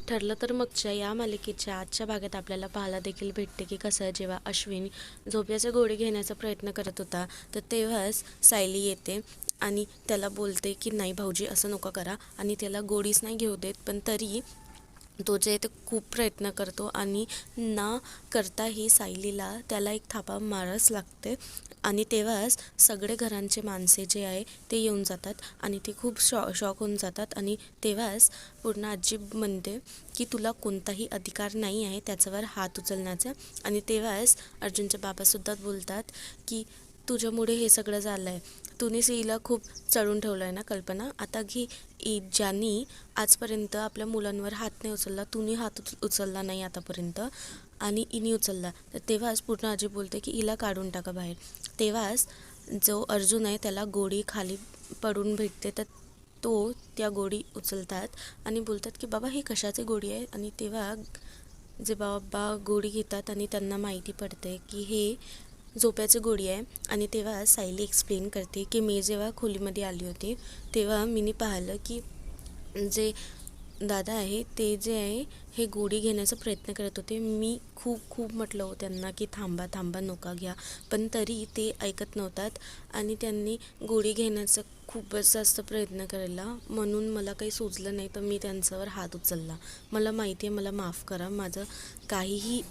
ठरलं तर मगच्या या मालिकेच्या आजच्या भागात आपल्याला पाहायला देखील भेटते की कसं जेव्हा अश्विन झोपेचे गोळी घेण्याचा प्रयत्न करत होता तर तेव्हाच सायली येते आणि त्याला बोलते की नाही भाऊजी असं नको करा आणि त्याला गोळीच नाही घेऊ देत. पण तरी तो जे ते खूप प्रयत्न करतो आणि न करताही सायलीला त्याला एक थापा मारावंच लागते. आणि तेव्हाच सगळे घरांचे माणसे जे आहे ते येऊन जातात आणि ते खूप शॉक होऊन जातात. आणि तेव्हाच पूर्ण आजी म्हणते की तुला कोणताही अधिकार नाही आहे त्याच्यावर हात उचलण्याचा. आणि तेव्हाच अर्जुनचे बाबासुद्धा बोलतात की तुझ्यामुळे हे सगळं झालं आहे, तूनेच हिला खूप चढून ठेवलं आहे ना कल्पना. आता घे ज्यांनी आजपर्यंत आपल्या मुलांवर हात नाही उचलला, तुम्ही हात उचलला नाही आतापर्यंत आणि इनी उचलला. तर तेव्हाच पूर्ण आजी बोलते की हिला काढून टाका बाहेर. तेव्हाच जो अर्जुन आहे त्याला गोळी खाली पडून भेटते तर तो त्या गोळी उचलतात आणि बोलतात की बाबा ही कशाची गोळी आहे. आणि तेव्हा जे बाबा गोळी घेतात आणि त्यांना माहिती पडते की हे झोप्याची गोळी आहे. आणि तेव्हा सायली एक्सप्लेन करते की मी जेव्हा खोलीमध्ये आली होती तेव्हा मी पाहिलं की जे दादा आहे ते जे आहे हे गोळी घेण्याचा प्रयत्न करत होते. मी खूप म्हटलं हो त्यांना की थांबा थांबा नका घ्या, पण तरी ते ऐकत नव्हतात आणि त्यांनी गोळी घेण्याचा खूपच जास्त प्रयत्न केला. म्हणून मला काही सुचलं नाही तर मी त्यांच्यावर हात उचलला. मला माहिती आहे, मला माफ करा. माझं काहीही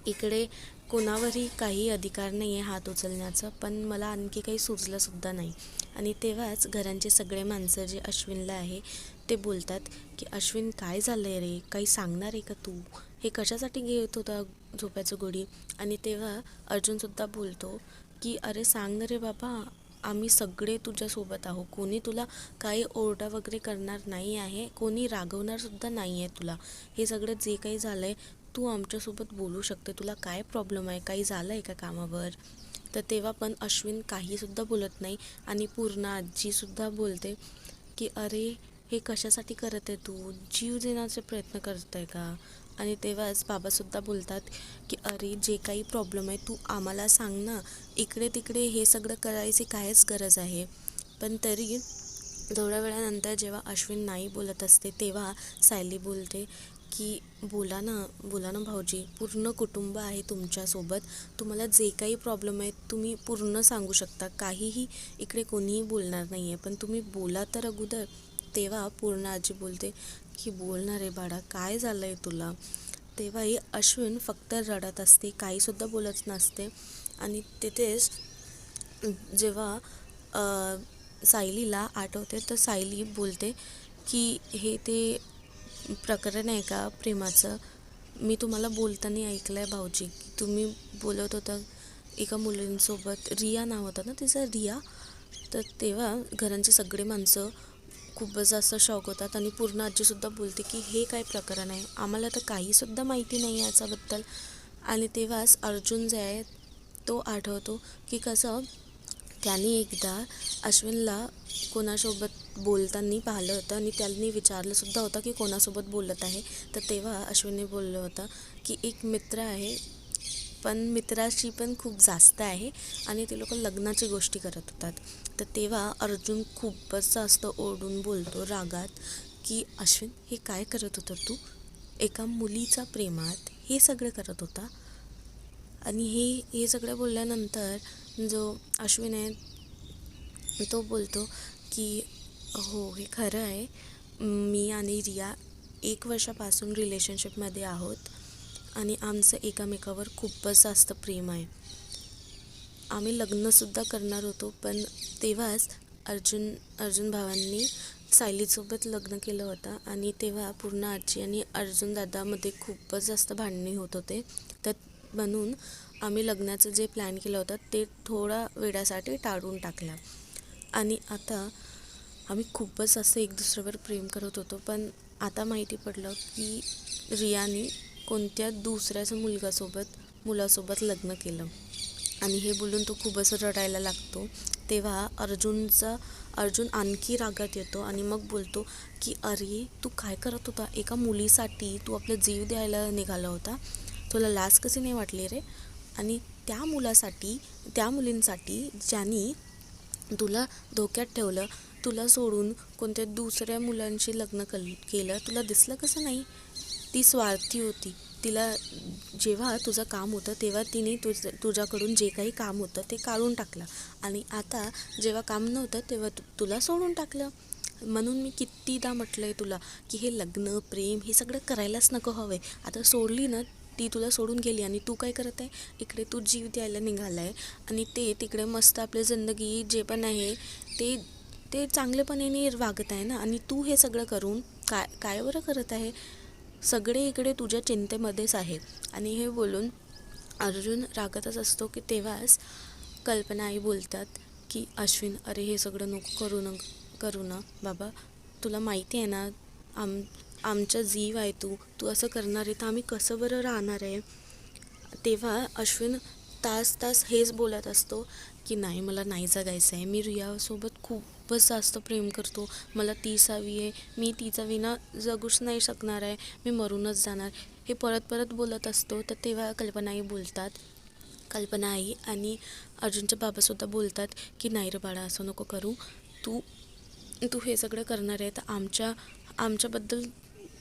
इकडे कोणावरही काही अधिकार नाही आहे हात उचलण्याचा, पण मला आणखी काही सुचलंसुद्धा नाही. आणि तेव्हाच घरांचे सगळे माणसं जे अश्विनला आहे ते बोलतात की अश्विन काय झालं आहे रे, काही सांगणार आहे का तू, हे कशासाठी घेत होता झोप्याचं गोळी. आणि तेव्हा अर्जुनसुद्धा बोलतो की अरे सांग ना रे बाबा, आम्ही सगळे तुझ्यासोबत आहो, कोणी तुला काही ओरडा वगैरे करणार नाही आहे, कोणी रागवणारसुद्धा नाही आहे तुला. हे सगळं जे काही झालं आहे तू आमच्यासोबत बोलू शकते, तुला काय प्रॉब्लेम आहे, काही झालं आहे का कामावर. तर तेव्हा पण अश्विन काहीसुद्धा बोलत नाही. आणि पूर्ण आजीसुद्धा बोलते की अरे हे कशासाठी करत आहे तू, जीव देण्याचे प्रयत्न करत आहे का. आणि तेव्हाच बाबासुद्धा बोलतात की अरे जे काही प्रॉब्लेम आहे तू आम्हाला सांग ना, इकडे तिकडे हे सगळं करायची कायच गरज आहे. पण तरी थोड्या वेळानंतर जेव्हा अश्विन नाही बोलत असते तेव्हा सायली बोलते की बोला ना भाऊजी, पूर्ण कुटुंब आहे तुमच्यासोबत, तुम्हाला जे काही प्रॉब्लेम आहे तुम्ही पूर्ण सांगू शकता, काहीही इकडे कोणीही बोलणार नाही आहे, पण तुम्ही बोला तर अगोदर. तेव्हा पूर्ण आजी बोलते की बोलणार आहे बाळा, काय झालं आहे तुला. तेव्हाही अश्विन फक्त रडत असते, काहीसुद्धा बोलत नसते. आणि तिथेच जेव्हा सायलीला आठवते तर सायली बोलते की हे ते प्रकरण आहे का प्रेमाचं, मी तुम्हाला बोलताना ऐकलं आहे भाऊजी की तुम्ही बोलत होता एका मुलींसोबत, रिया नाव होतं ना तिचं, रिया. तर तेव्हा घरांचे सगळे माणसं खूपच जास्त शॉक होतात आणि पूर्ण आजीसुद्धा बोलते की हे काय प्रकरण आहे, आम्हाला तर काहीसुद्धा माहिती नाही आहे याच्याबद्दल. आणि तेव्हाच अर्जुन जे आहे तो आठवतो की कसं त्याने एकदा अश्विनला कोणासोबत बोलताना पाहिलं होतं आणि त्यांनी विचारलंसुद्धा होतं की कोणासोबत बोलत आहे. तर तेव्हा अश्विनने बोललं होतं की एक मित्र आहे, पण मित्राशी पण खूप जास्त आहे आणि ते लोक लग्नाची गोष्टी करत होतात. तर तेव्हा अर्जुन खूपच जास्त ओरडून बोलतो रागात की अश्विन हे काय करत होता तू, एका मुलीच्या प्रेमात हे सगळं करत होता. आणि हे सगळं बोलल्यानंतर जो अश्विन आहे तो बोलतो की हो हे खरं आहे, मी आणि रिया 1 वर्षापासून रिलेशनशिपमध्ये आहोत आणि आमचं एकामेकावर खूपच जास्त प्रेम आहे. आम्ही लग्नसुद्धा करणार होतो, पण तेव्हाच अर्जुन भावांनी सायलीसोबत लग्न केलं होतं आणि तेव्हा पूर्ण आजी आणि अर्जुन दादामध्ये खूपच जास्त भांडणे होत होते. तर म्हणून आम्ही लग्नाचं जे प्लॅन केलं होतं ते थोडा वेळासाठी टाळून टाकलं. आणि आता आम्ही खूपच असं एक दुसऱ्यावर प्रेम करत होतो, पण आता माहिती पडलं की रियाने कोणत्या दुसऱ्याच मुलासोबत लग्न केलं. आणि हे बोलून तो खूप असं रडायला लागतो. तेव्हा अर्जुन आणखी रागात येतो आणि मग बोलतो की अरे तू काय करत होता, एका मुलीसाठी तू आपला जीव द्यायला निघाला होता, तुला लाज कशी नाही वाटली रे. आणि त्या मुलींसाठी ज्यांनी तुला धोक्यात ठेवलं, तुला सोडून कोणत्या दुसऱ्या मुलांशी लग्न केलं, तुला दिसलं कसं नाही. ती स्वार्थी होती. तिला जेव्हा तुझं काम होतं तेव्हा तिने तुझ्याकडून जे काही काम होतं ते काढून टाकलं आणि आता जेव्हा काम नव्हतं तेव्हा तुला सोडून टाकलं. म्हणून मी कितीदा म्हटलं आहे तुला की हे लग्न प्रेम हे सगळं करायलाच नको हवं आहे. आता सोडली ना, ती तुला सोडून गेली आणि तू काय करत आहे, इकडे तू जीव द्यायला निघाला आहे आणि ते तिकडे मस्त आपली जिंदगी जे पण आहे ते ते चांगलेपणाने वागत आहे ना, आणि तू हे सगळं करून काय काय बरं करत आहे. सगळे इकडे तुझ्या चिंतेमध्येच आहे. आणि हे बोलून अर्जुन रागातच असतो की तेव्हाच कल्पना आई बोलतात की अश्विन, अरे हे सगळं नको करू ना बाबा. तुला माहिती आहे ना, आम आमचा जीव आहे तू तू असं करणार आहे तर आम्ही कसं बरं राहणार आहे. तेव्हा अश्विन तास तास हेच बोलत असतो की नाही, मला नाही जगायचं आहे. मी रियासोबत खूपच जास्त प्रेम करतो. मला तीच हवी आहे. मी तिचा विना जगूच नाही शकणार आहे. मी मरूनच जाणार. हे परत परत बोलत असतो. तर तेव्हा कल्पनाई बोलतात. कल्पनाई आणि अर्जुनचे बाबासुद्धा बोलतात की नाही रे बाळा, असं नको करू. तू तू हे सगळं करणार आहे तर आमच्याबद्दल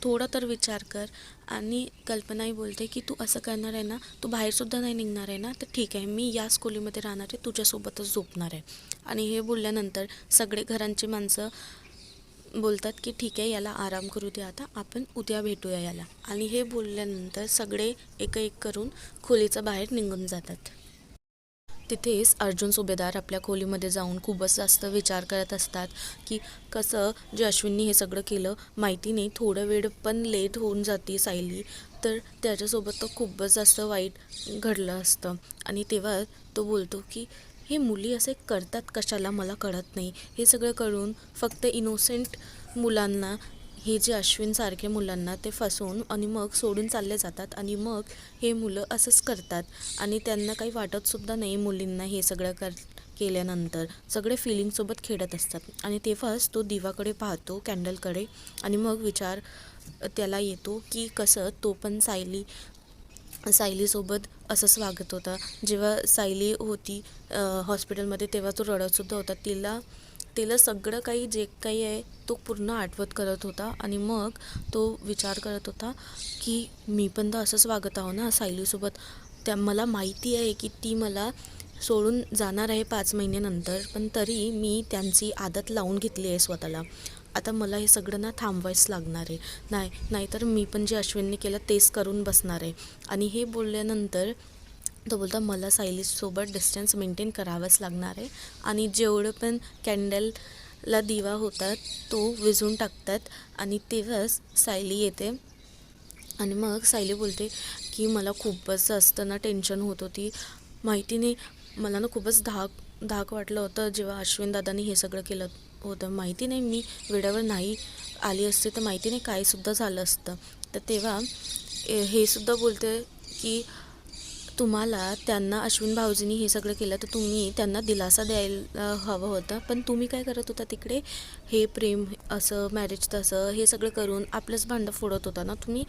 थोडा तर विचार कर. आणि कल्पनाही बोलते की तू असं करणार आहे ना, तू बाहेरसुद्धा नाही निघणार आहे ना, तर ठीक आहे, मी याच खोलीमध्ये राहणार आहे, तुझ्यासोबतच झोपणार आहे. आणि हे बोलल्यानंतर सगळे घरांची माणसं बोलतात की ठीक आहे, याला आराम करू दे, आता आपण उद्या भेटूया याला. आणि हे बोलल्यानंतर सगळे एक एक करून खोलीच्या बाहेर निघून जातात. तिथेच अर्जुन सुभेदार आपल्या खोलीमध्ये जाऊन खूपच जास्त विचार करत असतात की कसं जे अश्विननी हे सगळं केलं माहिती नाही, थोडं वेळ पण लेट होऊन जाते सायली, तर त्याच्यासोबत तर खूपच जास्त वाईट घडलं असतं. आणि तेव्हा तो बोलतो की हे मुली असे करतात कशाला मला कळत नाही. हे सगळं करून फक्त इनोसेंट मुलांना, हे जे अश्विनसारखे मुलांना ते फसवून आणि मग सोडून चालले जातात. आणि मग हे मुलं असंच करतात आणि त्यांना काही वाटतसुद्धा नाही मुलींना हे सगळं केल्यानंतर. सगळे फिलिंगसोबत खेळत असतात. आणि तेव्हाच तो दिवाकडे पाहतो, कॅन्डलकडे, आणि मग विचार त्याला येतो की कसं तो पण सायलीसोबत असंच वागत होता. जेव्हा सायली होती हॉस्पिटलमध्ये तेव्हा तो रडतसुद्धा होता. तिला सगळं काही जे काही आहे तो पूर्ण आठवत करत होता. आणि मग तो विचार करत होता की मी पण तर असंच वागत आहो ना सायलीसोबत. मला माहिती आहे की ती मला सोडून जाणार आहे 5 महिन्यानंतर, पण तरी मी त्यांची आदत लावून घेतली आहे स्वतःला. आता मला हे सगळं ना थांबवायच लागणार आहे. नाहीतर मी पण जे अश्विनने केलं तेच करून बसणार आहे. आणि हे बोलल्यानंतर तो बोलता मला सायलीसोबत डिस्टन्स मेंटेन करावंच लागणार आहे. आणि जेवढं पण कॅन्डलला दिवा होता तो विझून टाकतात. आणि तेव्हाच सायली येते. आणि मग सायली बोलते की मला खूपच जास्त ना टेन्शन होत होती. माहिती नाही, मला ना खूपच धाक वाटलं होतं जेव्हा अश्विन दादानी हे सगळं केलं होतं. माहिती नाही, मी वेळेवर नाही आली असते तर माहिती नाही कायसुद्धा झालं असतं. तर तेव्हा हे सुद्धा बोलते की तुम्हाला त्यांना अश्विन भाऊजींनी हे सगळं केलं तर तुम्ही त्यांना दिलासा द्यायला हवं होतं. पण तुम्ही काय करत होता तिकडे, हे प्रेम असं मॅरेज तसं हे सगळं करून आपलंच भांडं फोडत होता ना तुम्ही.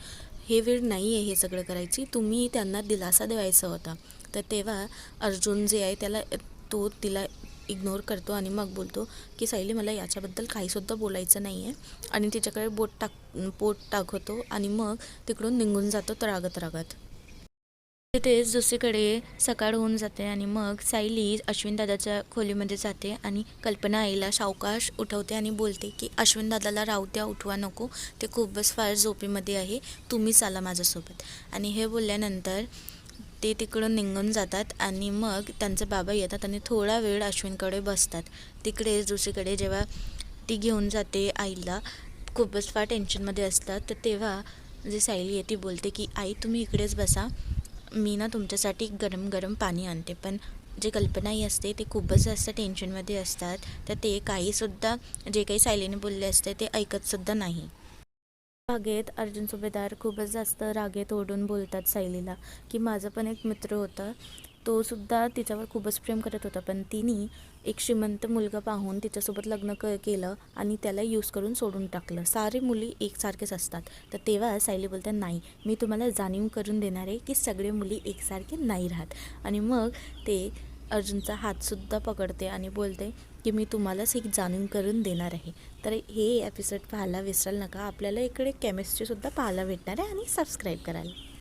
हे वेळ नाही आहे हे सगळं करायची, तुम्ही त्यांना दिलासा द्यायचा होता. तर तेव्हा अर्जुन जे आहे तो तिला इग्नोर करतो आणि मग बोलतो की सायली मला याच्याबद्दल काहीसुद्धा बोलायचं नाही आहे. आणि तिच्याकडे बोट टाकतो आणि मग तिकडून निघून जातो रागत. तिथेच दुसरीकडे सकाळ होऊन जाते आणि मग सायली अश्विनदादाच्या खोलीमध्ये जाते आणि कल्पना आईला सावकाश उठवते आणि बोलते की अश्विनदादाला राहू द्या, उठवा नको, ते खूपच फार झोपेमध्ये आहे, तुम्ही चाला माझ्यासोबत. आणि हे बोलल्यानंतर ते तिकडून निघून जातात. आणि मग त्यांचे बाबा येतात आणि थोडा वेळ अश्विनकडे बसतात. तिकडेच दुसरीकडे जेव्हा ती घेऊन जाते आईला, खूपच फार टेन्शनमध्ये असतात. तर तेव्हा जे सायली आहे ती बोलते की आई तुम्ही इकडेच बसा, मी ना तुमच्यासाठी गरम गरम पाणी आणते. पण जे कल्पनाही असते ते खूपच जास्त टेन्शनमध्ये असतात. तर ते काहीसुद्धा जे काही सायलीने बोलले असते ते ऐकतसुद्धा नाही. रागेत अर्जुन सुभेदार खूपच जास्त रागेत ओढून बोलतात सायलीला की माझा पण एक मित्र होता, तो सुद्धा तिच्यावर खूपच प्रेम करत होता, पण तिने एक श्रीमंत मुलगा पाहून तिच्यासोबत लग्न केलं आणि त्याला यूज करून सोडून टाकलं. सारे मुली एकसारखेच असतात. तर तेव्हा सायली बोलते नाही, मी तुम्हाला जाणीव करून देणार आहे की सगळे मुली एकसारखे नाही राहत. आणि मग ते अर्जुनचा हातसुद्धा पकडते आणि बोलते की मी तुम्हालाच एक जाणून करून देणार आहे. तर हे एपिसोड पाहायला विसराल नका. आपल्याला इकडे केमिस्ट्रीसुद्धा पाहायला भेटणार आहे आणि सबस्क्राईब करायला.